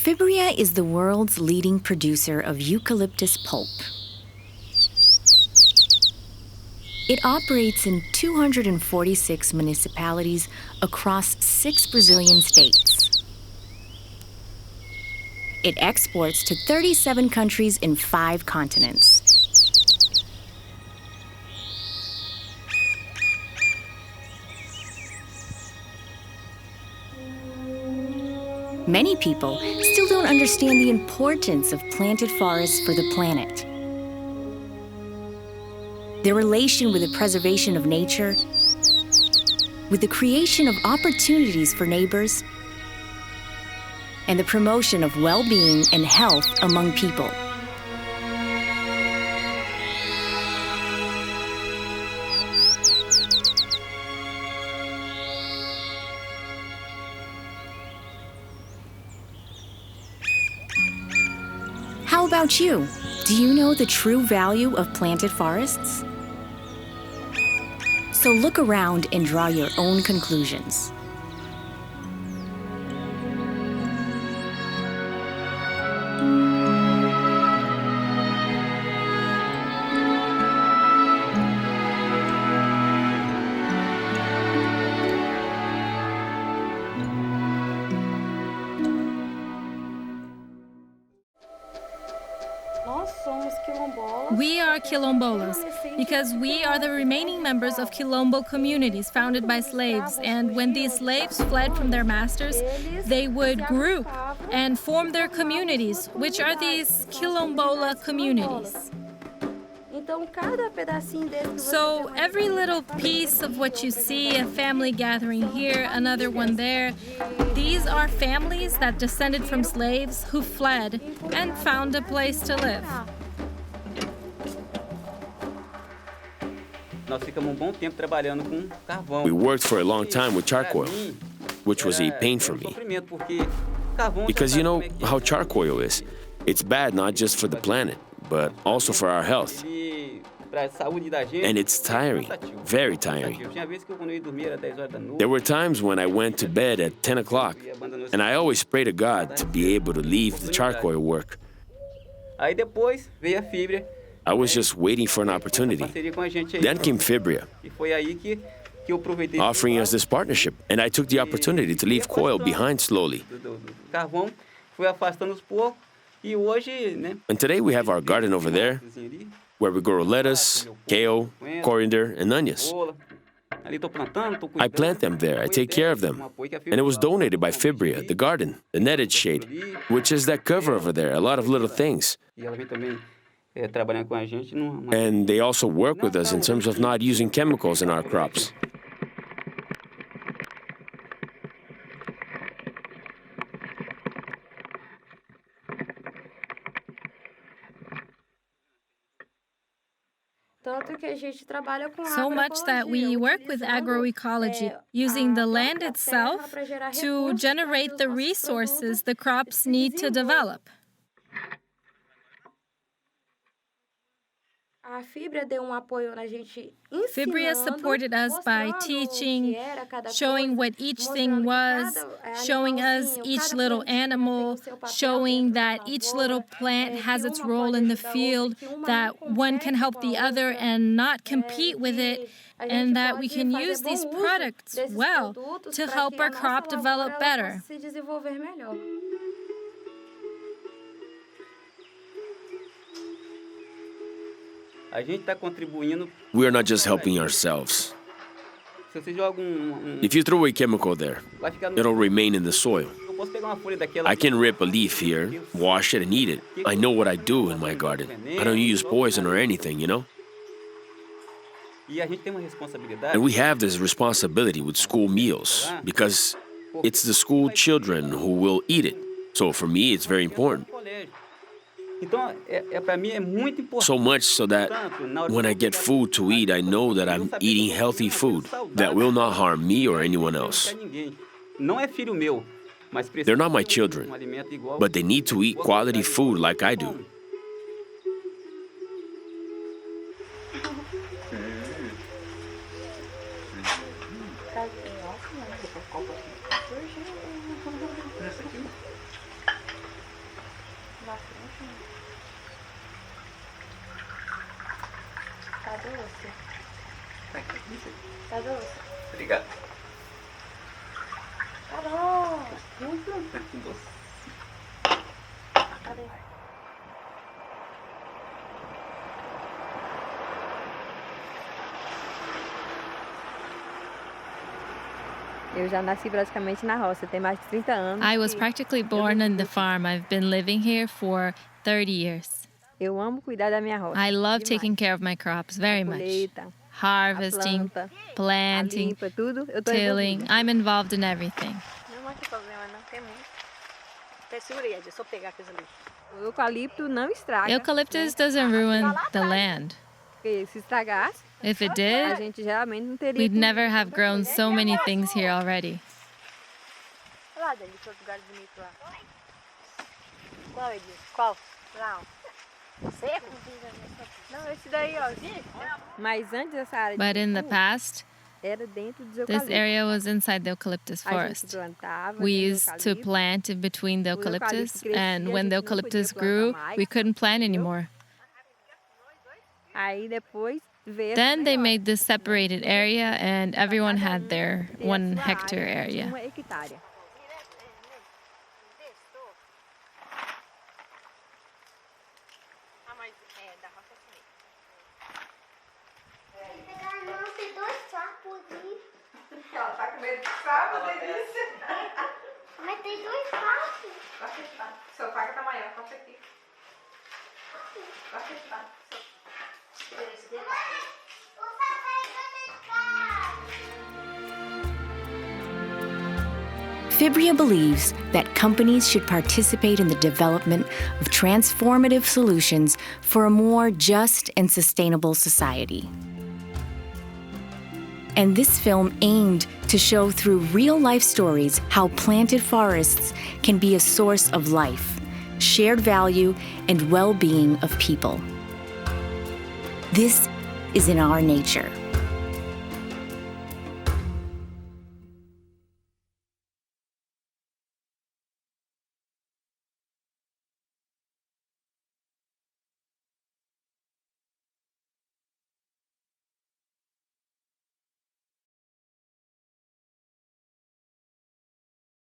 Fibria is the world's leading producer of eucalyptus pulp. It operates in 246 municipalities across 6 Brazilian states. It exports to 37 countries in 5 continents. Many people still don't understand the importance of planted forests for the planet. Their relation with the preservation of nature, with the creation of opportunities for neighbors, and the promotion of well-being and health among people. How about you? Do you know the true value of planted forests? So look around and draw your own conclusions. We are quilombolas because we are the remaining members of quilombo communities founded by slaves. And when these slaves fled from their masters, they would group and form their communities, which are these quilombola communities. So every little piece of what you see, a family gathering here, another one there, these are families that descended from slaves who fled and found a place to live. We worked for a long time with charcoal, which was a pain for me. Because you know how charcoal is. It's bad not just for the planet, but also for our health. And it's tiring, very tiring. There were times when I went to bed at 10 o'clock, and I always prayed to God to be able to leave the charcoal work. I was just waiting for an opportunity. Then came Fibria, offering us this partnership, and I took the opportunity to leave coil behind slowly. And today we have our garden over there, where we grow lettuce, kale, coriander, and onions. I plant them there, I take care of them. And it was donated by Fibria, the garden, the netted shade, which is that cover over there, a lot of little things. And they also work with us in terms of not using chemicals in our crops. So much that we work with agroecology, using the land itself to generate the resources the crops need to develop. Fibria supported us by teaching, showing what each thing was, showing us each little animal, showing that each little plant has its role in the field, that one can help the other and not compete with it, and that we can use these products well to help our crop develop better. We are not just helping ourselves. If you throw a chemical there, it'll remain in the soil. I can rip a leaf here, wash it, and eat it. I know what I do in my garden. I don't use poison or anything, you know? And we have this responsibility with school meals because it's the school children who will eat it. So for me, it's very important. So much so that when I get food to eat, I know that I'm eating healthy food that will not harm me or anyone else. They're not my children, but they need to eat quality food like I do. Obrigado. Eu já nasci praticamente na roça, tem mais de 30 anos. I was practically born on the farm. I've been living here for 30 years. Eu amo cuidar da minha roça. I love demais. taking care of my crops very much. Colheita, Harvesting, a planta, planting, a limpa, tudo. Eu tô tilling. envolvida. I'm involved in everything. Não tem problema, não tem muito. Até segurei, é só pegar coisa ali. O eucalipto não estraga. Eucalyptus doesn't ruin the land. Porque se estragasse, If it a did, gente geralmente não teria. we'd never have grown so many things here already. Olha lá, Dani, que outro lugar bonito lá. Qual, Edil? Qual? Lá, ó. Seco? Não, esse daí, ó. Mas antes dessa área But de in the fumo, past, era dentro dos this eucaliptos. area was inside the eucalyptus A gente forest. plantava We dentro do used to eucalipto. plant in between the O eucalipto eucalyptus, crescia, and a when the gente não podia eucalyptus plantar grew, mais. we couldn't plant anymore. Aí depois veio Then they essa made this separated area, and everyone had their ter a 1 sua hectare área de area. 1 hectare. Tem dois sapos ali. Ela tá com medo de sapo, delícia. Mas tem dois sapos. Vai fechar. Seu faca tá maior, pode aqui. Vai fechar. O papai vai Fibria believes that companies should participate in the development of transformative solutions for a more just and sustainable society. And this film aimed to show through real-life stories how planted forests can be a source of life, shared value, and well-being of people. This is in our nature.